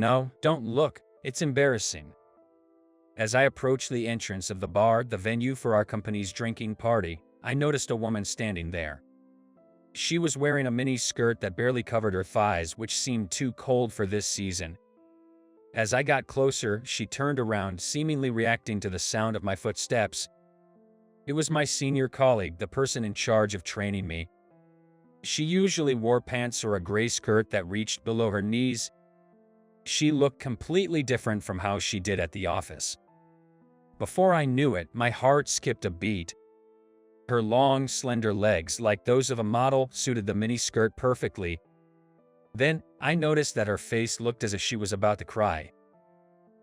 No, don't look, it's embarrassing. As I approached the entrance of the bar, the venue for our company's drinking party, I noticed a woman standing there. She was wearing a mini skirt that barely covered her thighs, which seemed too cold for this season. As I got closer, she turned around, seemingly reacting to the sound of my footsteps. It was my senior colleague, the person in charge of training me. She usually wore pants or a gray skirt that reached below her knees. She looked completely different from how she did at the office. Before I knew it, my heart skipped a beat. Her long, slender legs, like those of a model, suited the mini skirt perfectly. Then, I noticed that her face looked as if she was about to cry.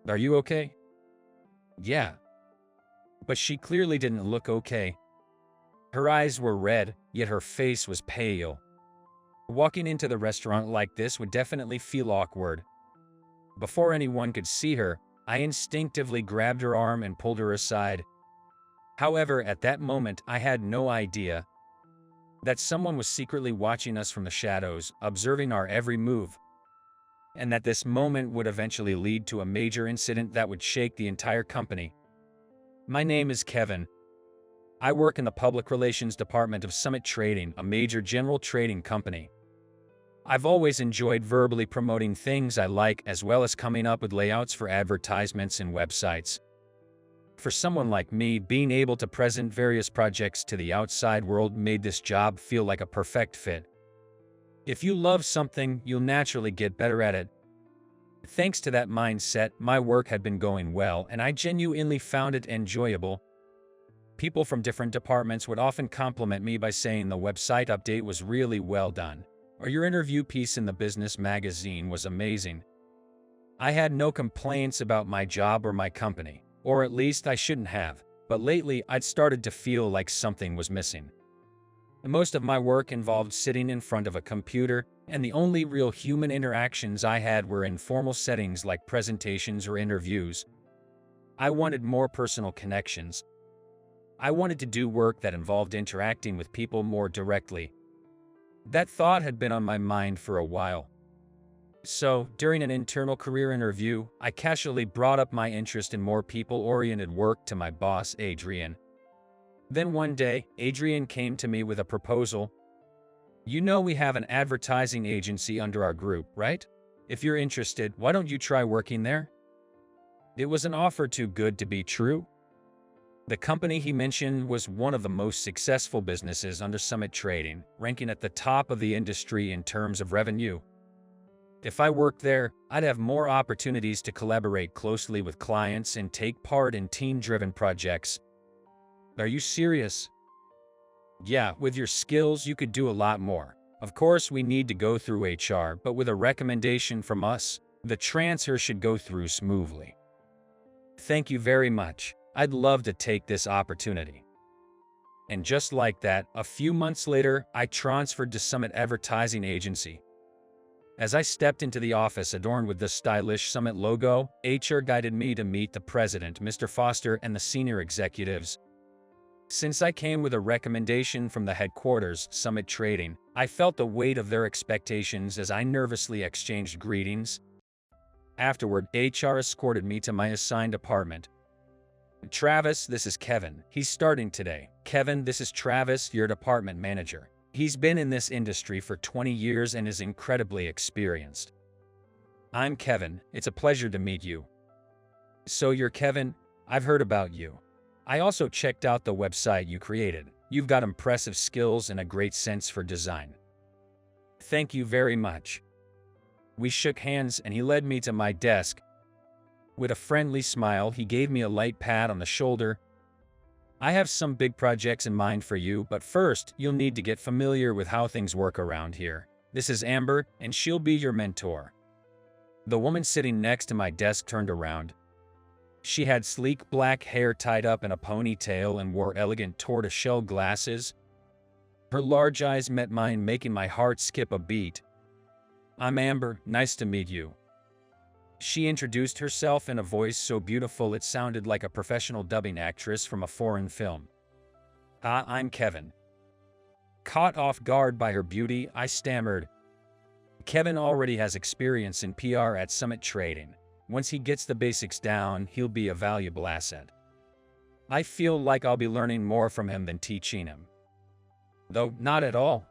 "Are you okay?" "Yeah." But she clearly didn't look okay. Her eyes were red, yet her face was pale. Walking into the restaurant like this would definitely feel awkward. Before anyone could see her, I instinctively grabbed her arm and pulled her aside. However, at that moment, I had no idea that someone was secretly watching us from the shadows, observing our every move, and that this moment would eventually lead to a major incident that would shake the entire company. My name is Kevin. I work in the public relations department of Summit Trading, a major general trading company. I've always enjoyed verbally promoting things I like, as well as coming up with layouts for advertisements and websites. For someone like me, being able to present various projects to the outside world made this job feel like a perfect fit. If you love something, you'll naturally get better at it. Thanks to that mindset, my work had been going well, and I genuinely found it enjoyable. People from different departments would often compliment me by saying the website update was really well done, or your interview piece in the business magazine was amazing. I had no complaints about my job or my company, or at least I shouldn't have, but lately I'd started to feel like something was missing. Most of my work involved sitting in front of a computer, and the only real human interactions I had were in formal settings like presentations or interviews. I wanted more personal connections. I wanted to do work that involved interacting with people more directly. That thought had been on my mind for a while. So, during an internal career interview, I casually brought up my interest in more people-oriented work to my boss, Adrian. Then one day, Adrian came to me with a proposal. "You know we have an advertising agency under our group, right? If you're interested, why don't you try working there?" It was an offer too good to be true. The company he mentioned was one of the most successful businesses under Summit Trading, ranking at the top of the industry in terms of revenue. If I worked there, I'd have more opportunities to collaborate closely with clients and take part in team-driven projects. "Are you serious?" "Yeah, with your skills, you could do a lot more. Of course, we need to go through HR, but with a recommendation from us, the transfer should go through smoothly." "Thank you very much. I'd love to take this opportunity." And just like that, a few months later, I transferred to Summit Advertising Agency. As I stepped into the office adorned with the stylish Summit logo, HR guided me to meet the president, Mr. Foster, and the senior executives. Since I came with a recommendation from the headquarters, Summit Trading, I felt the weight of their expectations as I nervously exchanged greetings. Afterward, HR escorted me to my assigned apartment. "Travis, this is Kevin. He's starting today." "Kevin, this is Travis, your department manager. He's been in this industry for 20 years and is incredibly experienced." "I'm Kevin. It's a pleasure to meet you." "So you're Kevin? I've heard about you. I also checked out the website you created. You've got impressive skills and a great sense for design." "Thank you very much." We shook hands and he led me to my desk. With a friendly smile, he gave me a light pat on the shoulder. "I have some big projects in mind for you, but first, you'll need to get familiar with how things work around here. This is Amber, and she'll be your mentor." The woman sitting next to my desk turned around. She had sleek black hair tied up in a ponytail and wore elegant tortoiseshell glasses. Her large eyes met mine, making my heart skip a beat. "I'm Amber, nice to meet you." She introduced herself in a voice so beautiful it sounded like a professional dubbing actress from a foreign film. "I'm Kevin." Caught off guard by her beauty, I stammered. Kevin already has experience in PR at Summit Trading. Once he gets the basics down, he'll be a valuable asset. I feel like I'll be learning more from him than teaching him. Though not at all.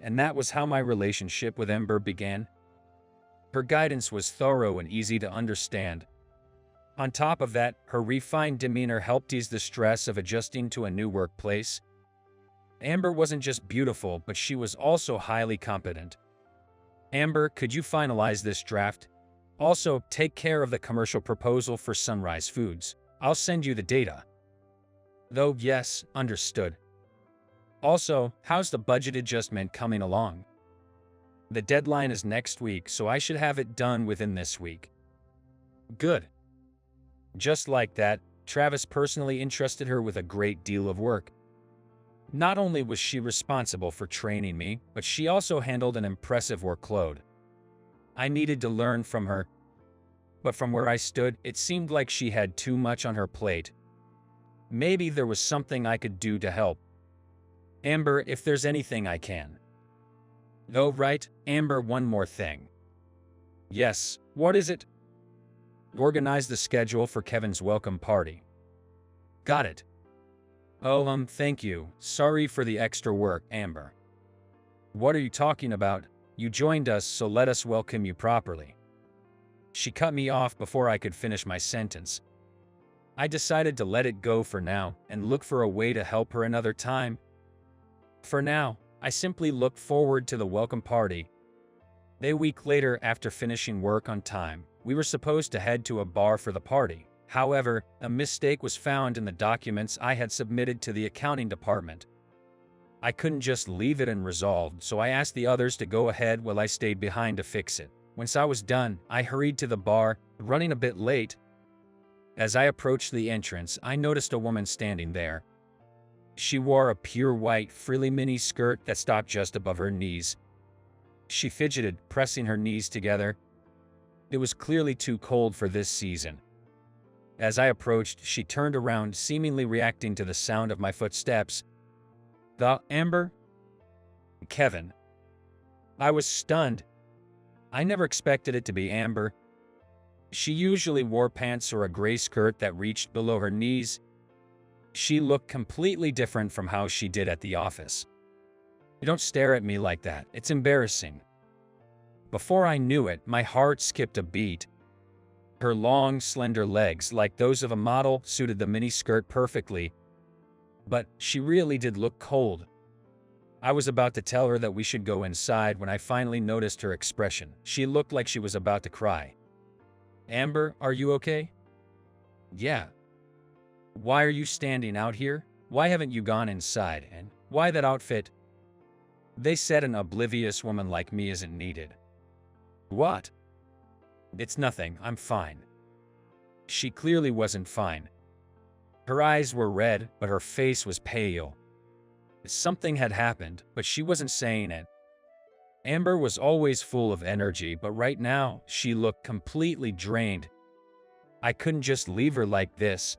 And that was how my relationship with Amber began. Her guidance was thorough and easy to understand. On top of that, her refined demeanor helped ease the stress of adjusting to a new workplace. Amber wasn't just beautiful, but she was also highly competent. Amber, could you finalize this draft? Also, take care of the commercial proposal for Sunrise Foods. I'll send you the data. Though, yes, understood. Also, how's the budget adjustment coming along? The deadline is next week, so I should have it done within this week. Good. Just like that, Travis personally entrusted her with a great deal of work. Not only was she responsible for training me, but she also handled an impressive workload. I needed to learn from her, but from where I stood, it seemed like she had too much on her plate. Maybe there was something I could do to help. Amber, if there's anything I can. Oh, right, Amber, one more thing. Yes, what is it? Organize the schedule for Kevin's welcome party. Got it. Oh, thank you. Sorry for the extra work, Amber. What are you talking about? You joined us, so let us welcome you properly. She cut me off before I could finish my sentence. I decided to let it go for now and look for a way to help her another time. For now, I simply look forward to the welcome party. A week later, after finishing work on time, we were supposed to head to a bar for the party. However, a mistake was found in the documents I had submitted to the accounting department. I couldn't just leave it unresolved, so I asked the others to go ahead while I stayed behind to fix it. Once I was done, I hurried to the bar, running a bit late. As I approached the entrance, I noticed a woman standing there. She wore a pure white, frilly mini skirt that stopped just above her knees. She fidgeted, pressing her knees together. It was clearly too cold for this season. As I approached, she turned around, seemingly reacting to the sound of my footsteps. The Amber? Kevin. I was stunned. I never expected it to be Amber. She usually wore pants or a gray skirt that reached below her knees. She looked completely different from how she did at the office. Don't stare at me like that, it's embarrassing. Before I knew it, my heart skipped a beat. Her long, slender legs, like those of a model, suited the mini skirt perfectly. But she really did look cold. I was about to tell her that we should go inside when I finally noticed her expression. She looked like she was about to cry. Amber, are you okay? Yeah. Why are you standing out here? Why haven't you gone inside? And why that outfit? They said an oblivious woman like me isn't needed. What? It's nothing, I'm fine. She clearly wasn't fine. Her eyes were red, but her face was pale. Something had happened, but she wasn't saying it. Amber was always full of energy, but right now, she looked completely drained. I couldn't just leave her like this.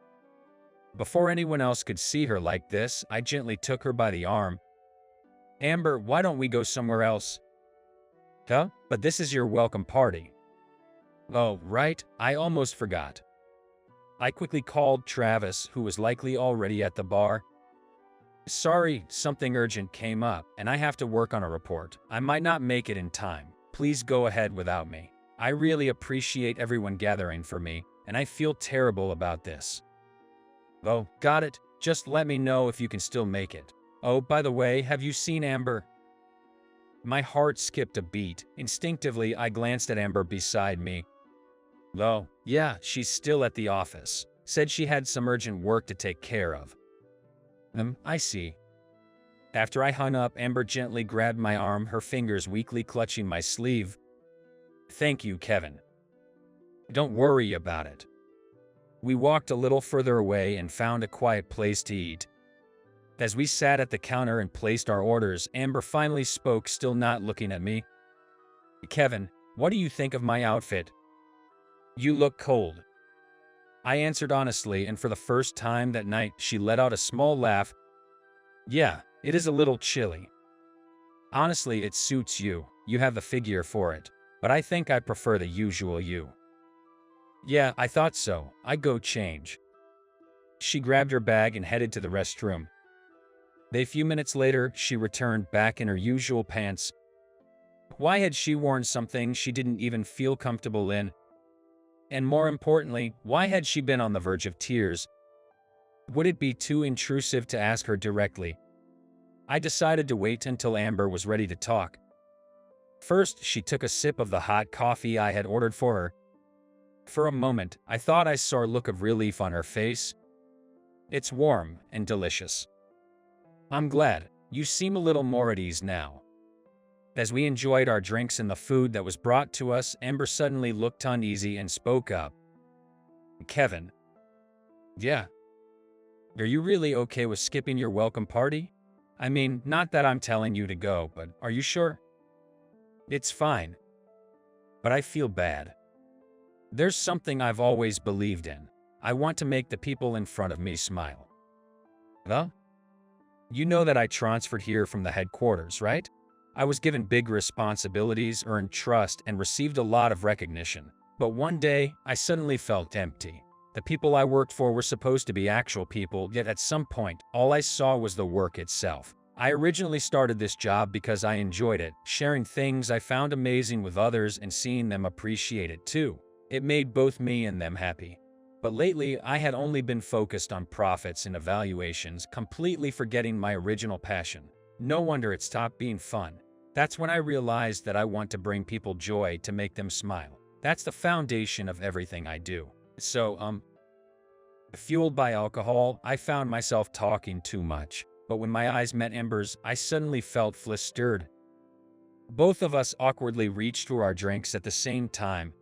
Before anyone else could see her like this, I gently took her by the arm. Amber, why don't we go somewhere else? Huh? But this is your welcome party. Oh, right, I almost forgot. I quickly called Travis, who was likely already at the bar. Sorry, something urgent came up, and I have to work on a report. I might not make it in time. Please go ahead without me. I really appreciate everyone gathering for me, and I feel terrible about this. Oh, got it. Just let me know if you can still make it. Oh, by the way, have you seen Amber? My heart skipped a beat. Instinctively, I glanced at Amber beside me. Oh, yeah, she's still at the office. Said she had some urgent work to take care of. I see. After I hung up, Amber gently grabbed my arm, her fingers weakly clutching my sleeve. Thank you, Kevin. Don't worry about it. We walked a little further away and found a quiet place to eat. As we sat at the counter and placed our orders, Amber finally spoke, still not looking at me. Kevin, what do you think of my outfit? You look cold. I answered honestly, and for the first time that night, she let out a small laugh. Yeah, it is a little chilly. Honestly, it suits you. you have the figure for it, but I think I prefer the usual you. Yeah, I thought so. I go change. She grabbed her bag and headed to the restroom. A few minutes later, she returned back in her usual pants. Why had she worn something she didn't even feel comfortable in? And more importantly, why had she been on the verge of tears? Would it be too intrusive to ask her directly? I decided to wait until Amber was ready to talk. First, she took a sip of the hot coffee I had ordered for her. For a moment, I thought I saw a look of relief on her face. It's warm and delicious. I'm glad. You seem a little more at ease now. As we enjoyed our drinks and the food that was brought to us, Amber suddenly looked uneasy and spoke up. Kevin. Yeah. Are you really okay with skipping your welcome party? I mean, not that I'm telling you to go, but are you sure? It's fine. But I feel bad. There's something I've always believed in. I want to make the people in front of me smile. Huh? You know that I transferred here from the headquarters, right? I was given big responsibilities, earned trust, and received a lot of recognition. But one day, I suddenly felt empty. The people I worked for were supposed to be actual people, yet at some point, all I saw was the work itself. I originally started this job because I enjoyed it, sharing things I found amazing with others and seeing them appreciate it too. It made both me and them happy. But lately, I had only been focused on profits and evaluations, completely forgetting my original passion. No wonder it stopped being fun. That's when I realized that I want to bring people joy, to make them smile. That's the foundation of everything I do. So, fueled by alcohol, I found myself talking too much. But when my eyes met Amber's, I suddenly felt flustered. Both of us awkwardly reached for our drinks at the same time.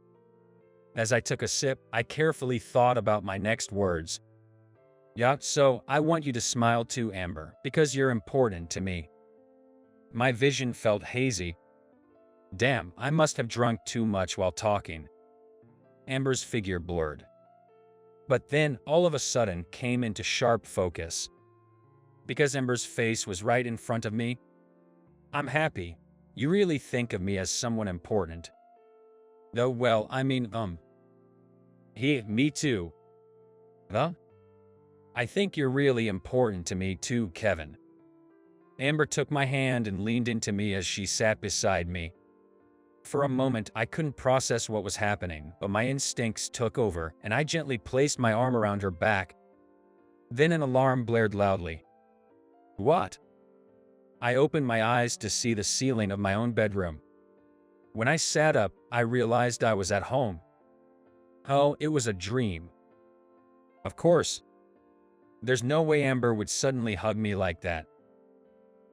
As I took a sip, I carefully thought about my next words. Yeah, so I want you to smile too, Amber, because you're important to me. My vision felt hazy. Damn, I must have drunk too much while talking. Amber's figure blurred. But then, all of a sudden, came into sharp focus. Because Amber's face was right in front of me. I'm happy. You really think of me as someone important. Though, well, I mean, me too. Huh? I think you're really important to me too, Kevin. Amber took my hand and leaned into me as she sat beside me. For a moment, I couldn't process what was happening, but my instincts took over, and I gently placed my arm around her back. Then an alarm blared loudly. What? I opened my eyes to see the ceiling of my own bedroom. When I sat up, I realized I was at home. Oh, it was a dream. Of course. There's no way Amber would suddenly hug me like that.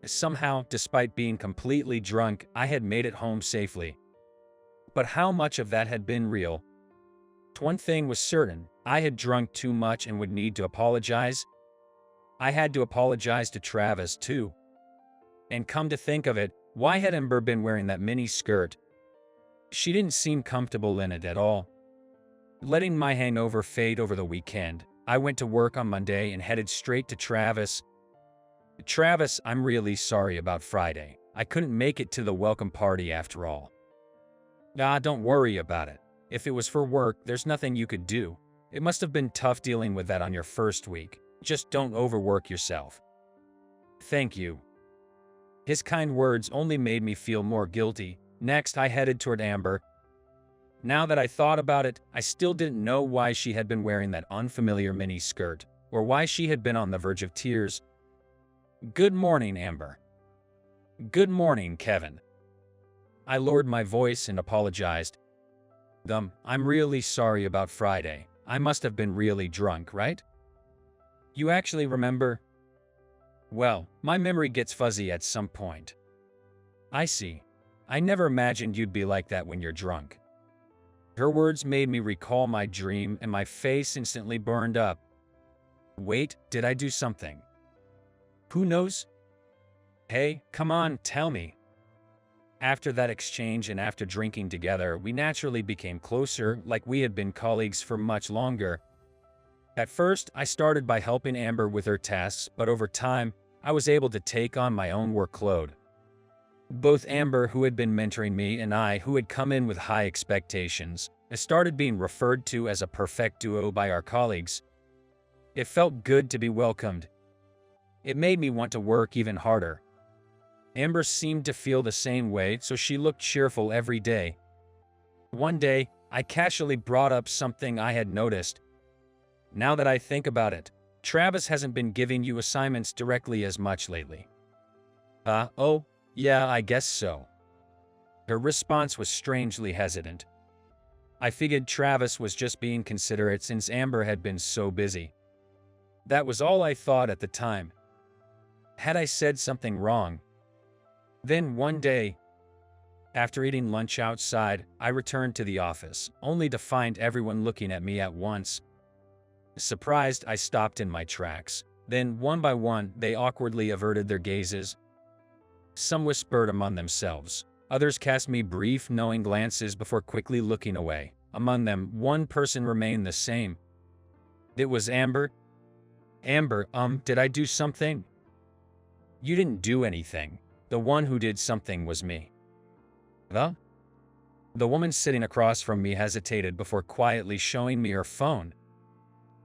Somehow, despite being completely drunk, I had made it home safely. But how much of that had been real? One thing was certain, I had drunk too much and would need to apologize. I had to apologize to Travis too. And come to think of it, why had Amber been wearing that mini skirt? She didn't seem comfortable in it at all. Letting my hangover fade over the weekend, I went to work on Monday and headed straight to Travis. Travis, I'm really sorry about Friday. I couldn't make it to the welcome party after all. Nah, don't worry about it. If it was for work, there's nothing you could do. It must have been tough dealing with that on your first week. Just don't overwork yourself. Thank you. His kind words only made me feel more guilty. Next, I headed toward Amber. Now that I thought about it, I still didn't know why she had been wearing that unfamiliar mini skirt, or why she had been on the verge of tears. Good morning, Amber. Good morning, Kevin. I lowered my voice and apologized. I'm really sorry about Friday. I must have been really drunk, right? You actually remember? Well, my memory gets fuzzy at some point. I see. I never imagined you'd be like that when you're drunk. Her words made me recall my dream, and my face instantly burned up. Wait, did I do something? Who knows? Hey, come on, tell me. After that exchange and after drinking together, we naturally became closer, like we had been colleagues for much longer. At first, I started by helping Amber with her tasks, but over time, I was able to take on my own workload. Both Amber, who had been mentoring me, and I, who had come in with high expectations, started being referred to as a perfect duo by our colleagues. It felt good to be welcomed. It made me want to work even harder. Amber seemed to feel the same way, so she looked cheerful every day. One day, I casually brought up something I had noticed. Now that I think about it, Travis hasn't been giving you assignments directly as much lately. Oh, yeah, I guess so. Her response was strangely hesitant. I figured Travis was just being considerate since Amber had been so busy. That was all I thought at the time. Had I said something wrong? Then one day, after eating lunch outside, I returned to the office, only to find everyone looking at me at once. Surprised, I stopped in my tracks. Then, one by one, they awkwardly averted their gazes. Some whispered among themselves. Others cast me brief, knowing glances before quickly looking away. Among them, one person remained the same. It was Amber. Amber, did I do something? You didn't do anything. The one who did something was me. Huh? The woman sitting across from me hesitated before quietly showing me her phone.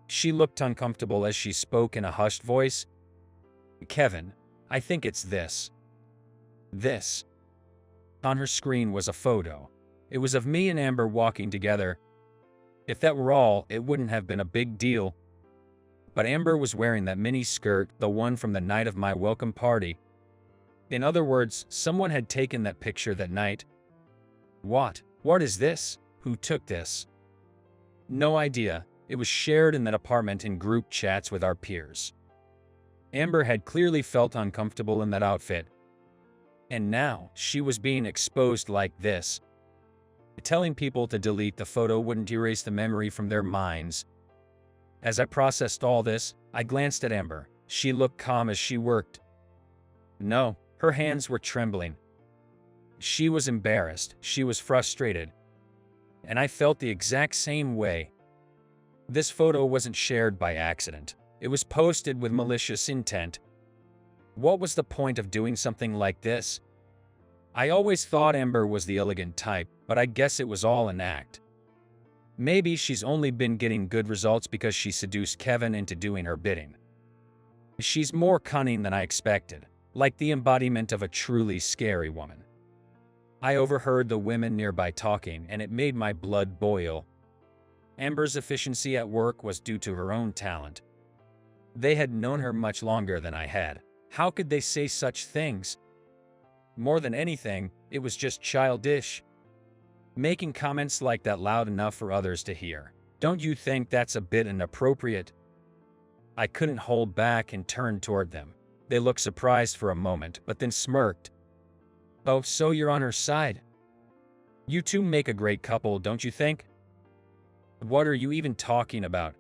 She looked uncomfortable as she spoke in a hushed voice. Kevin, I think it's this. This. On her screen was a photo. It was of me and Amber walking together. If that were all, it wouldn't have been a big deal. But Amber was wearing that mini skirt, the one from the night of my welcome party. In other words, someone had taken that picture that night. What is this? Who took this? No idea. It was shared in that apartment in group chats with our peers. Amber had clearly felt uncomfortable in that outfit. And now, she was being exposed like this. Telling people to delete the photo wouldn't erase the memory from their minds. As I processed all this, I glanced at Amber. She looked calm as she worked. No, her hands were trembling. She was embarrassed, she was frustrated. And I felt the exact same way. This photo wasn't shared by accident. It was posted with malicious intent. What was the point of doing something like this? I always thought Amber was the elegant type, but I guess it was all an act. Maybe she's only been getting good results because she seduced Kevin into doing her bidding. She's more cunning than I expected, like the embodiment of a truly scary woman. I overheard the women nearby talking, and it made my blood boil. Amber's efficiency at work was due to her own talent. They had known her much longer than I had. How could they say such things? More than anything, it was just childish. Making comments like that loud enough for others to hear. Don't you think that's a bit inappropriate? I couldn't hold back and turned toward them. They looked surprised for a moment, but then smirked. Oh, so you're on her side? You two make a great couple, don't you think? What are you even talking about?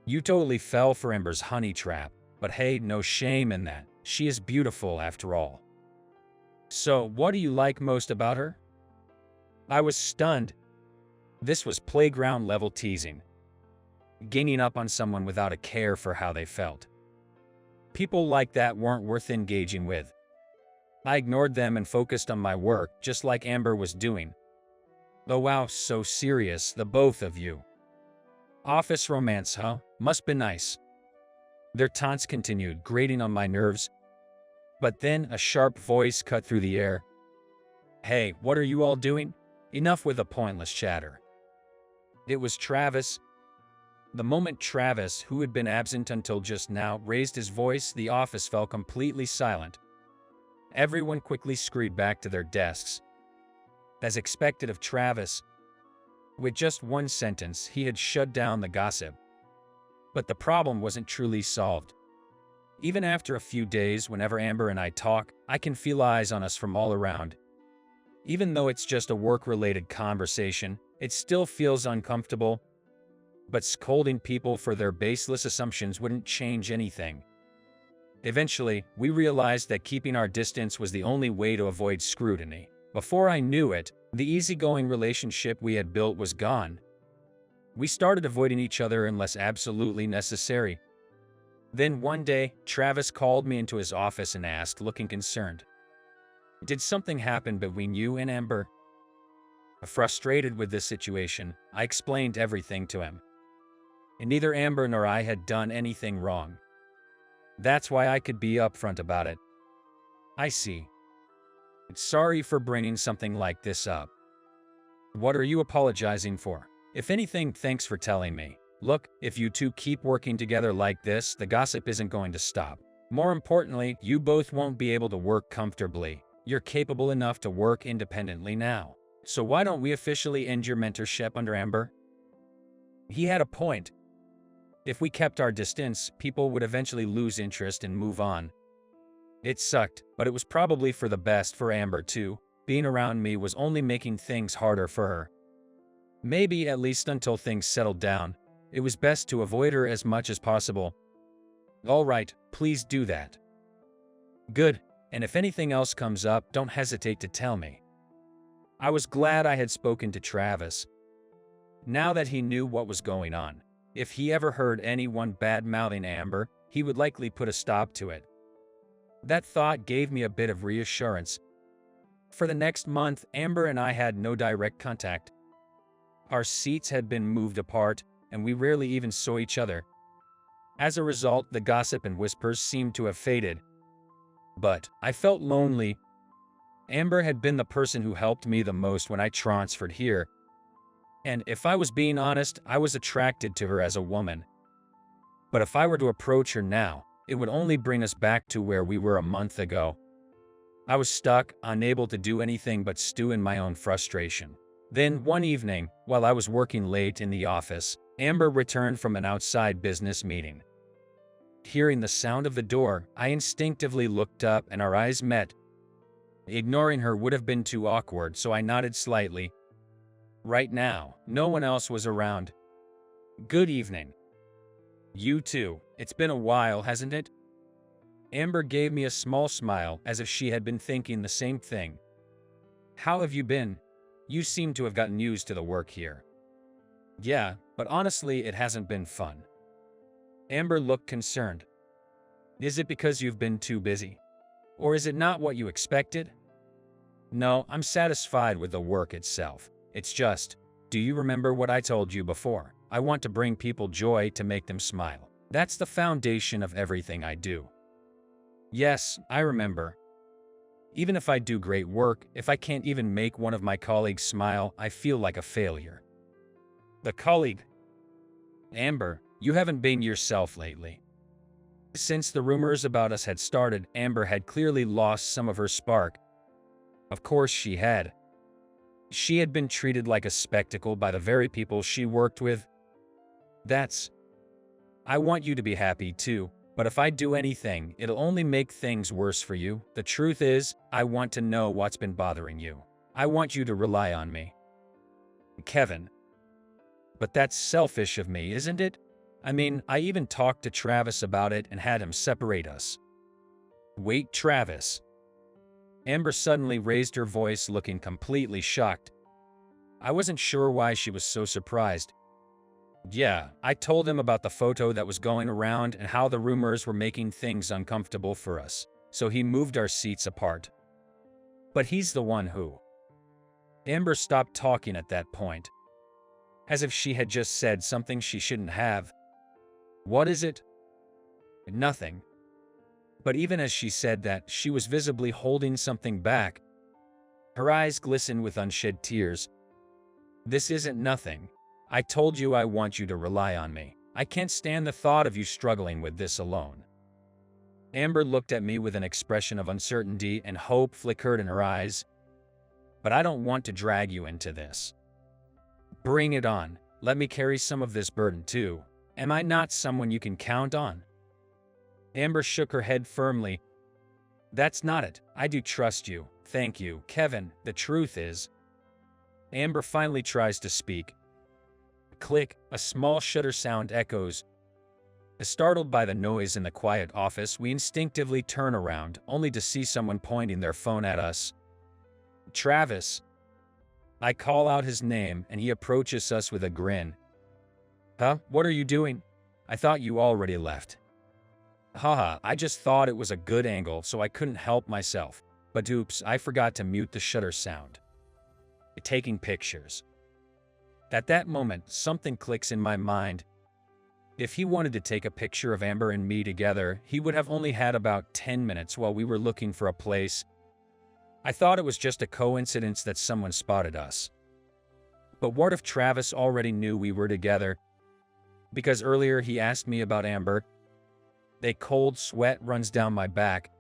You totally fell for Amber's honey trap, but hey, no shame in that. She is beautiful after all. So, what do you like most about her? I was stunned. This was playground-level teasing. Ganging up on someone without a care for how they felt. People like that weren't worth engaging with. I ignored them and focused on my work, just like Amber was doing. Oh wow, so serious, the both of you. Office romance, huh? Must be nice. Their taunts continued, grating on my nerves. But then a sharp voice cut through the air. Hey, what are you all doing? Enough with the pointless chatter. It was Travis. The moment Travis, who had been absent until just now, raised his voice, the office fell completely silent. Everyone quickly scurried back to their desks. As expected of Travis, with just one sentence, he had shut down the gossip. But the problem wasn't truly solved. Even after a few days, whenever Amber and I talk, I can feel eyes on us from all around. Even though it's just a work-related conversation, it still feels uncomfortable. But scolding people for their baseless assumptions wouldn't change anything. Eventually, we realized that keeping our distance was the only way to avoid scrutiny. Before I knew it, the easygoing relationship we had built was gone. We started avoiding each other unless absolutely necessary. Then one day, Travis called me into his office and asked, looking concerned, Did something happen between you and Amber? Frustrated with this situation, I explained everything to him. And neither Amber nor I had done anything wrong. That's why I could be upfront about it. I see. Sorry for bringing something like this up. What are you apologizing for? If anything, thanks for telling me. Look, if you two keep working together like this, the gossip isn't going to stop. More importantly, you both won't be able to work comfortably. You're capable enough to work independently now. So why don't we officially end your mentorship under Amber? He had a point. If we kept our distance, people would eventually lose interest and move on. It sucked, but it was probably for the best for Amber too. Being around me was only making things harder for her. Maybe at least until things settled down. It was best to avoid her as much as possible. All right, please do that. Good, and if anything else comes up, don't hesitate to tell me. I was glad I had spoken to Travis. Now that he knew what was going on, if he ever heard anyone bad-mouthing Amber, he would likely put a stop to it. That thought gave me a bit of reassurance. For the next month, Amber and I had no direct contact. Our seats had been moved apart, and we rarely even saw each other. As a result, the gossip and whispers seemed to have faded. But I felt lonely. Amber had been the person who helped me the most when I transferred here. And if I was being honest, I was attracted to her as a woman. But if I were to approach her now, it would only bring us back to where we were a month ago. I was stuck, unable to do anything but stew in my own frustration. Then, one evening, while I was working late in the office, Amber returned from an outside business meeting. Hearing the sound of the door, I instinctively looked up and our eyes met. Ignoring her would have been too awkward, so I nodded slightly. Right now, no one else was around. Good evening. You too. It's been a while, hasn't it? Amber gave me a small smile, as if she had been thinking the same thing. How have you been? You seem to have gotten used to the work here. Yeah, but honestly, it hasn't been fun. Amber looked concerned. Is it because you've been too busy? Or is it not what you expected? No, I'm satisfied with the work itself. It's just, do you remember what I told you before? I want to bring people joy to make them smile. That's the foundation of everything I do. Yes, I remember. Even if I do great work, if I can't even make one of my colleagues smile, I feel like a failure. The colleague? Amber, you haven't been yourself lately. Since the rumors about us had started, Amber had clearly lost some of her spark. Of course she had. She had been treated like a spectacle by the very people she worked with. I want you to be happy too, but if I do anything, it'll only make things worse for you. The truth is, I want to know what's been bothering you. I want you to rely on me. Kevin. But that's selfish of me, isn't it? I mean, I even talked to Travis about it and had him separate us. Wait, Travis. Amber suddenly raised her voice, looking completely shocked. I wasn't sure why she was so surprised. Yeah, I told him about the photo that was going around and how the rumors were making things uncomfortable for us, so he moved our seats apart. But he's the one who... Amber stopped talking at that point, as if she had just said something she shouldn't have. What is it? Nothing. But even as she said that, she was visibly holding something back. Her eyes glistened with unshed tears. This isn't nothing. I told you I want you to rely on me. I can't stand the thought of you struggling with this alone. Amber looked at me with an expression of uncertainty, and hope flickered in her eyes. But I don't want to drag you into this. Bring it on. Let me carry some of this burden too. Am I not someone you can count on? Amber shook her head firmly. That's not it. I do trust you. Thank you, Kevin. The truth is... Amber finally tries to speak. Click, a small shutter sound echoes. Startled by the noise in the quiet office, we instinctively turn around, only to see someone pointing their phone at us. Travis. I call out his name, and he approaches us with a grin. Huh? What are you doing? I thought you already left. Haha, I just thought it was a good angle, so I couldn't help myself. But oops, I forgot to mute the shutter sound. Taking pictures. At that moment, something clicks in my mind. If he wanted to take a picture of Amber and me together, he would have only had about 10 minutes while we were looking for a place. I thought it was just a coincidence that someone spotted us. But what if Travis already knew we were together? Because earlier he asked me about Amber. A cold sweat runs down my back.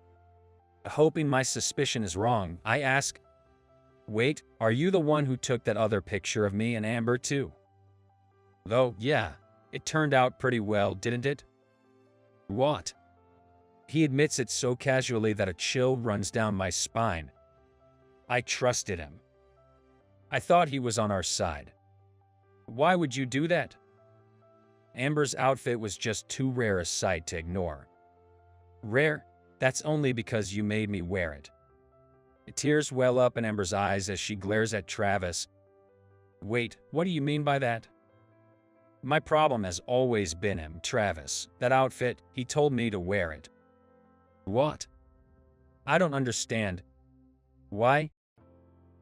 Hoping my suspicion is wrong, I ask, "Wait, are you the one who took that other picture of me and Amber too?" Though, yeah, it turned out pretty well, didn't it? What? He admits it so casually that a chill runs down my spine. I trusted him. I thought he was on our side. Why would you do that? Amber's outfit was just too rare a sight to ignore. Rare? That's only because you made me wear it. Tears well up in Amber's eyes as she glares at Travis. Wait, what do you mean by that? My problem has always been him, Travis. That outfit, he told me to wear it. What? I don't understand. Why?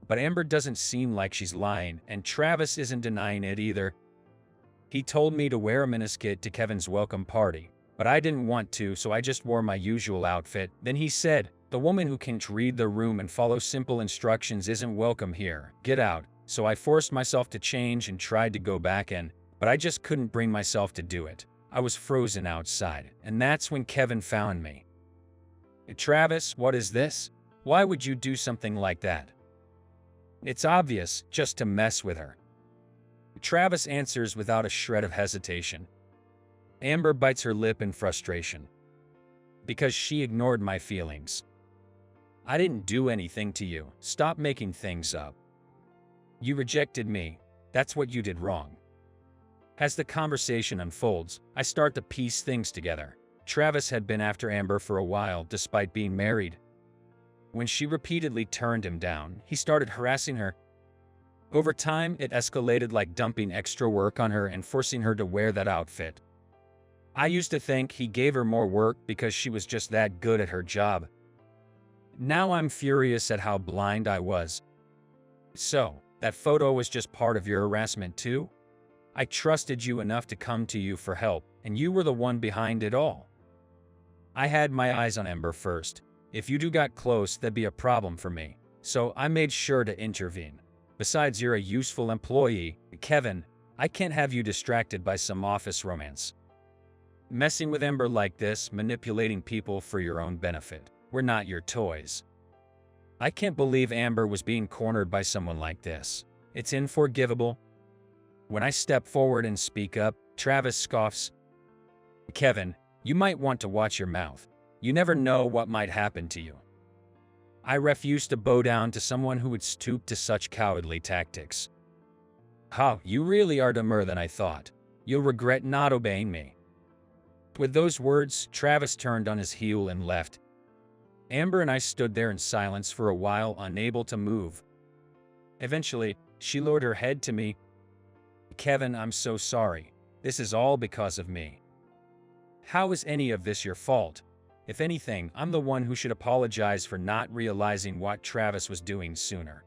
But Amber doesn't seem like she's lying, and Travis isn't denying it either. He told me to wear a miniskirt to Kevin's welcome party, but I didn't want to, so I just wore my usual outfit. Then he said, "The woman who can't read the room and follow simple instructions isn't welcome here. Get out." So I forced myself to change and tried to go back in, but I just couldn't bring myself to do it. I was frozen outside, and that's when Kevin found me. Travis, what is this? Why would you do something like that? It's obvious, just to mess with her. Travis answers without a shred of hesitation. Amber bites her lip in frustration. Because she ignored my feelings. I didn't do anything to you. Stop making things up. You rejected me. That's what you did wrong. As the conversation unfolds, I start to piece things together. Travis had been after Amber for a while, despite being married. When she repeatedly turned him down, he started harassing her. Over time, it escalated like dumping extra work on her and forcing her to wear that outfit. I used to think he gave her more work because she was just that good at her job. Now I'm furious at how blind I was. So, that photo was just part of your harassment too? I trusted you enough to come to you for help, and you were the one behind it all. I had my eyes on Amber first. If you two got close, that'd be a problem for me. So I made sure to intervene. Besides, you're a useful employee, Kevin. I can't have you distracted by some office romance. Messing with Amber like this, manipulating people for your own benefit. We're not your toys. I can't believe Amber was being cornered by someone like this. It's unforgivable. When I step forward and speak up, Travis scoffs. Kevin, you might want to watch your mouth. You never know what might happen to you. I refuse to bow down to someone who would stoop to such cowardly tactics. Ha, you really are dumber than I thought. You'll regret not obeying me. With those words, Travis turned on his heel and left. Amber and I stood there in silence for a while, unable to move. Eventually, she lowered her head to me. Kevin, I'm so sorry. This is all because of me. How is any of this your fault? If anything, I'm the one who should apologize for not realizing what Travis was doing sooner.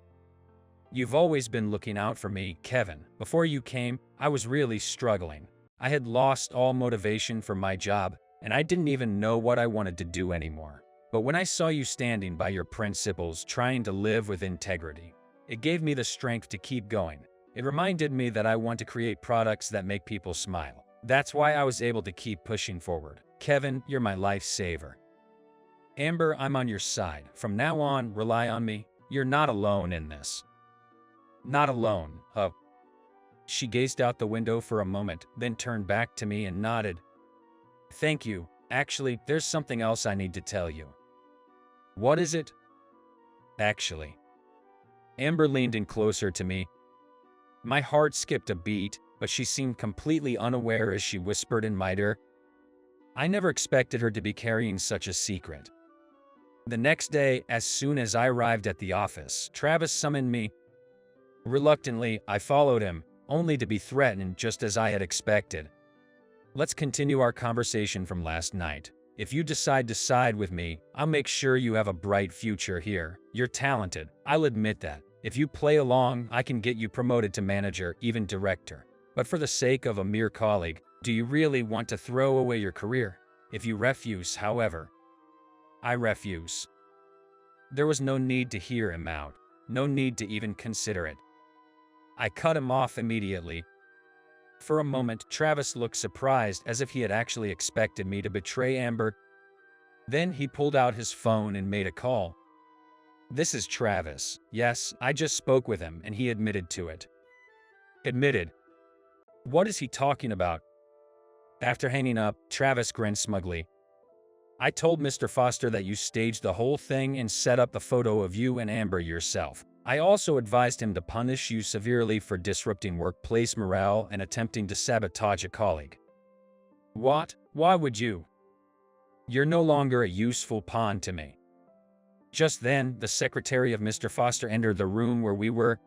You've always been looking out for me, Kevin. Before you came, I was really struggling. I had lost all motivation for my job, and I didn't even know what I wanted to do anymore. But when I saw you standing by your principles, trying to live with integrity, it gave me the strength to keep going. It reminded me that I want to create products that make people smile. That's why I was able to keep pushing forward. Kevin, you're my lifesaver. Amber, I'm on your side. From now on, rely on me. You're not alone in this. Not alone, huh? She gazed out the window for a moment, then turned back to me and nodded. Thank you. Actually, there's something else I need to tell you. What is it? Actually. Amber leaned in closer to me. My heart skipped a beat, but she seemed completely unaware as she whispered in my ear. I never expected her to be carrying such a secret. The next day, as soon as I arrived at the office, Travis summoned me. Reluctantly, I followed him, only to be threatened just as I had expected. Let's continue our conversation from last night. If you decide to side with me, I'll make sure you have a bright future here. You're talented, I'll admit that. If you play along, I can get you promoted to manager, even director. But for the sake of a mere colleague, do you really want to throw away your career? If you refuse, however, I refuse. There was no need to hear him out. No need to even consider it. I cut him off immediately. For a moment, Travis looked surprised, as if he had actually expected me to betray Amber. Then he pulled out his phone and made a call. "This is Travis. Yes, I just spoke with him and he admitted to it." Admitted? What is he talking about? After hanging up, Travis grinned smugly. "I told Mr. Foster that you staged the whole thing and set up the photo of you and Amber yourself. I also advised him to punish you severely for disrupting workplace morale and attempting to sabotage a colleague." What? Why would you? You're no longer a useful pawn to me. Just then, the secretary of Mr. Foster entered the room where we were.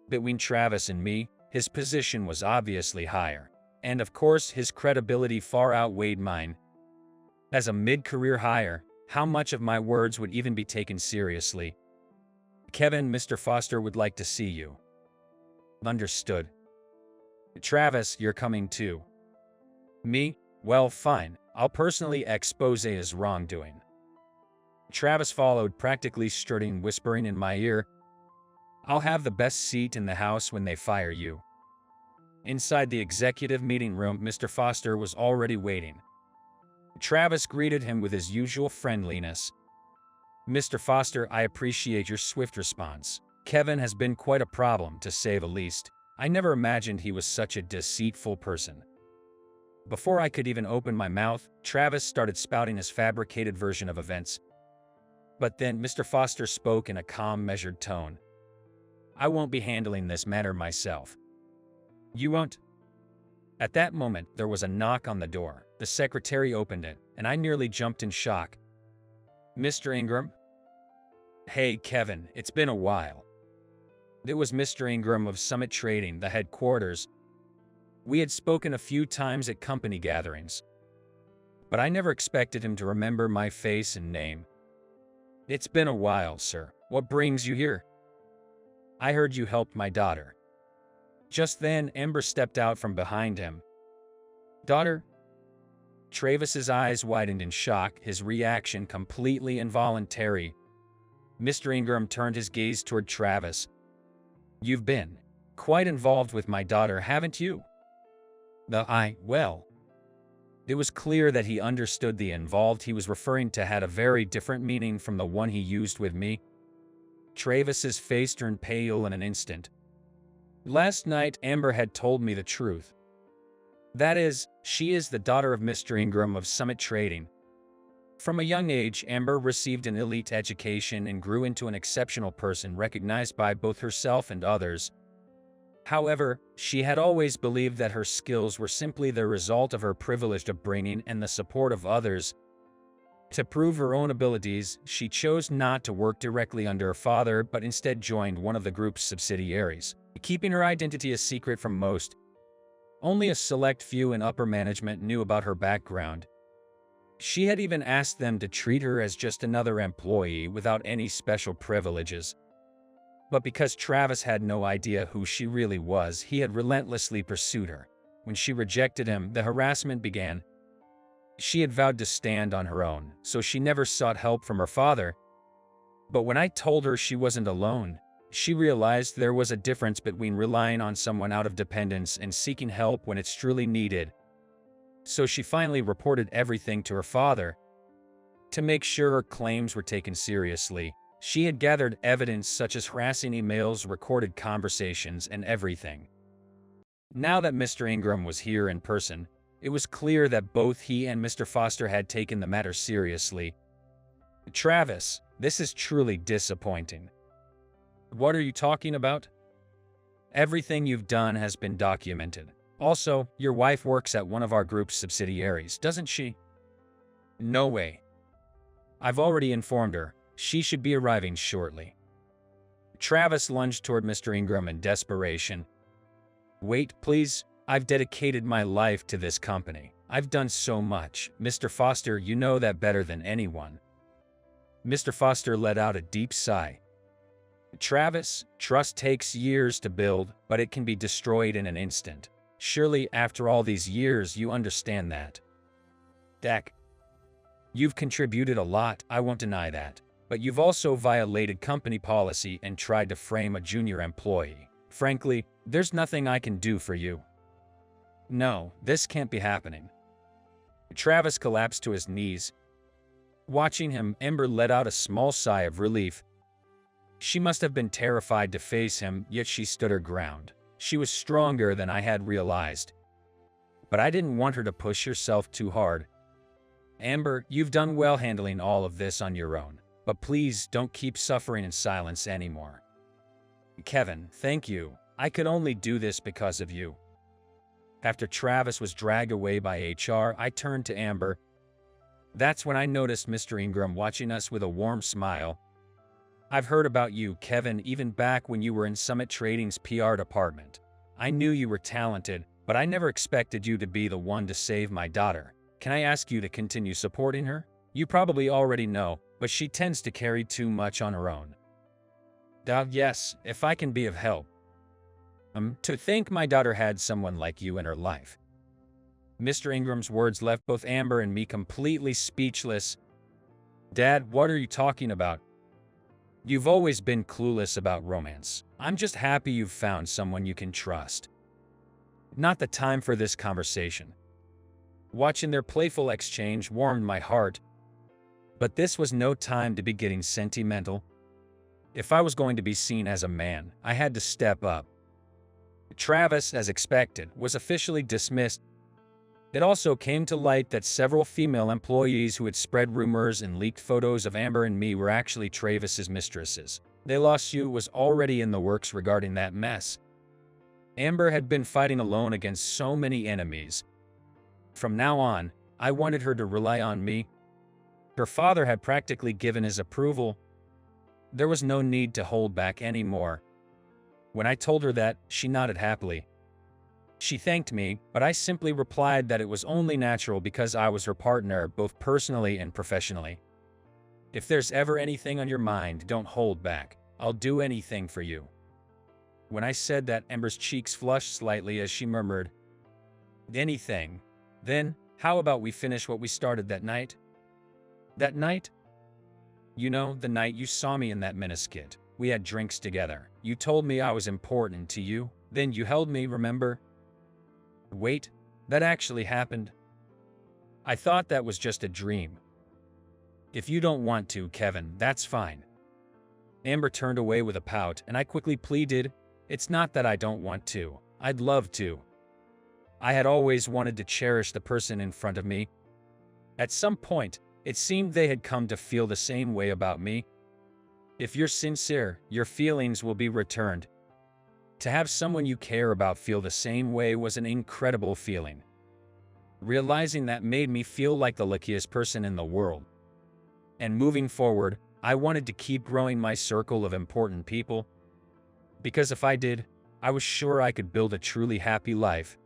Between Travis and me, his position was obviously higher, and of course his credibility far outweighed mine. As a mid-career hire, how much of my words would even be taken seriously? "Kevin, Mr. Foster would like to see you." Understood. "Travis, you're coming too." Me? Well, fine. I'll personally expose his wrongdoing. Travis followed, practically strutting, whispering in my ear, "I'll have the best seat in the house when they fire you." Inside the executive meeting room, Mr. Foster was already waiting. Travis greeted him with his usual friendliness. "Mr. Foster, I appreciate your swift response. Kevin has been quite a problem, to say the least. I never imagined he was such a deceitful person." Before I could even open my mouth, Travis started spouting his fabricated version of events. But then Mr. Foster spoke in a calm, measured tone. "I won't be handling this matter myself." "You won't?" At that moment, there was a knock on the door. The secretary opened it, and I nearly jumped in shock. "Mr. Ingram?" "Hey, Kevin, it's been a while." It was Mr. Ingram of Summit Trading, the headquarters. We had spoken a few times at company gatherings, but I never expected him to remember my face and name. "It's been a while, sir. What brings you here?" "I heard you helped my daughter." Just then, Amber stepped out from behind him. "Daughter?" Travis's eyes widened in shock, his reaction completely involuntary. Mr. Ingram turned his gaze toward Travis. "You've been quite involved with my daughter, haven't you?" Well. It was clear that he understood the involved he was referring to had a very different meaning from the one he used with me. Travis's face turned pale in an instant. "Last night, Amber had told me the truth. That is, she is the daughter of Mr. Ingram of Summit Trading. From a young age, Amber received an elite education and grew into an exceptional person recognized by both herself and others. However, she had always believed that her skills were simply the result of her privileged upbringing and the support of others. To prove her own abilities, she chose not to work directly under her father but instead joined one of the group's subsidiaries, keeping her identity a secret from most. Only a select few in upper management knew about her background. She had even asked them to treat her as just another employee without any special privileges. But because Travis had no idea who she really was, he had relentlessly pursued her. When she rejected him, the harassment began. She had vowed to stand on her own, so she never sought help from her father. But when I told her she wasn't alone, she realized there was a difference between relying on someone out of dependence and seeking help when it's truly needed. So she finally reported everything to her father. To make sure her claims were taken seriously, she had gathered evidence such as harassing emails, recorded conversations, and everything. Now that Mr. Ingram was here in person, it was clear that both he and Mr. Foster had taken the matter seriously. "Travis, this is truly disappointing." "What are you talking about?" "Everything you've done has been documented. Also, your wife works at one of our group's subsidiaries, doesn't she?" "No way. I've already informed her. She should be arriving shortly." Travis lunged toward Mr. Ingram in desperation. "Wait, please. I've dedicated my life to this company. I've done so much. Mr. Foster, you know that better than anyone. Mr. Foster let out a deep sigh. Travis, trust takes years to build, but it can be destroyed in an instant. Surely, after all these years, you understand that. Dak, you've contributed a lot, I won't deny that. But you've also violated company policy and tried to frame a junior employee. Frankly, there's nothing I can do for you. No, this can't be happening. Travis collapsed to his knees. Watching him, Amber let out a small sigh of relief. She must have been terrified to face him, yet she stood her ground. She was stronger than I had realized. But I didn't want her to push herself too hard. Amber, you've done well handling all of this on your own. But please don't keep suffering in silence anymore. Kevin, thank you. I could only do this because of you. After Travis was dragged away by HR, I turned to Amber. That's when I noticed Mr. Ingram watching us with a warm smile. I've heard about you, Kevin, even back when you were in Summit Trading's PR department. I knew you were talented, but I never expected you to be the one to save my daughter. Can I ask you to continue supporting her? You probably already know, but she tends to carry too much on her own. Yes, if I can be of help. To think my daughter had someone like you in her life. Mr. Ingram's words left both Amber and me completely speechless. Dad, what are you talking about? You've always been clueless about romance. I'm just happy you've found someone you can trust. Not the time for this conversation. Watching their playful exchange warmed my heart. But this was no time to be getting sentimental. If I was going to be seen as a man, I had to step up. Travis, as expected, was officially dismissed. It also came to light that several female employees who had spread rumors and leaked photos of Amber and me were actually Travis's mistresses. The lawsuit was already in the works regarding that mess. Amber had been fighting alone against so many enemies. From now on, I wanted her to rely on me. Her father had practically given his approval. There was no need to hold back anymore. When I told her that, she nodded happily. She thanked me, but I simply replied that it was only natural because I was her partner, both personally and professionally. If there's ever anything on your mind, don't hold back. I'll do anything for you. When I said that, Amber's cheeks flushed slightly as she murmured, anything. Then, how about we finish what we started that night? That night? You know, the night you saw me in that miniskirt. We had drinks together. You told me I was important to you. Then you held me, remember? Wait, that actually happened? I thought that was just a dream. If you don't want to, Kevin, that's fine. Amber turned away with a pout, and I quickly pleaded, it's not that I don't want to. I'd love to. I had always wanted to cherish the person in front of me. At some point, it seemed they had come to feel the same way about me. If you're sincere, your feelings will be returned. To have someone you care about feel the same way was an incredible feeling. Realizing that made me feel like the luckiest person in the world. And moving forward, I wanted to keep growing my circle of important people. Because if I did, I was sure I could build a truly happy life.